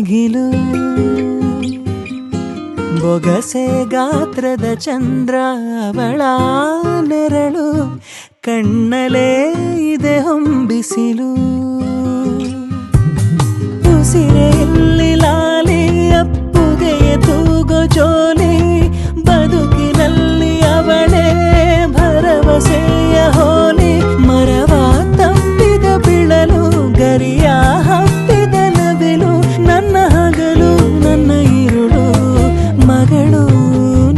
ಮಿಗಿಲು ಬೊಗಸೆ ಗಾತ್ರದ ಚಂದ್ರ ಅವಳ ನೆರಳು ಕಣ್ಣಲೇ ಇದೆ ಹೊಂಬಿಸಿಲು ಉಸಿರೆಯಲ್ಲಿ ಲಾಲಿ ಅಪ್ಪುಗೆಯ ತೂಗೋ ಜೋಲಿ ಬದುಕಿನಲ್ಲಿ ಅವಳೇ ಭರವಸೆಯ ಹೋಲಿ ಮರವ ತಪ್ಪಿದ ಬಿಳಲು ಗರಿಯ ಹಬ್ಬಿದ ನವಿಲು ನನ್ನ ಹಗಲು ನನ್ನ ಇರುಳು ಮಗಳು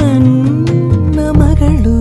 ನನ್ನ ಮಗಳು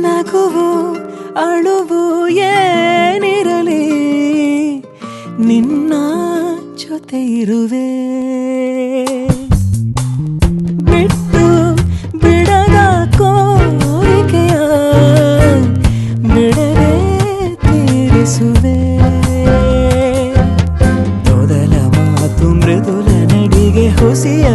ನಗುವು ಅಳುವು ಏನಿರಲಿ ನಿನ್ನ ಜೊತೆ ಇರುವೆ ಬಿಟ್ಟು ಬಿಡದ ಕೋರಿಕೆಯ ಬಿಡದೆ ತೀರಿಸುವೆ ಮೊದಲ ಮಾತು ಮೃದುಲ ನಡಿಗೆ ಹುಸಿಯ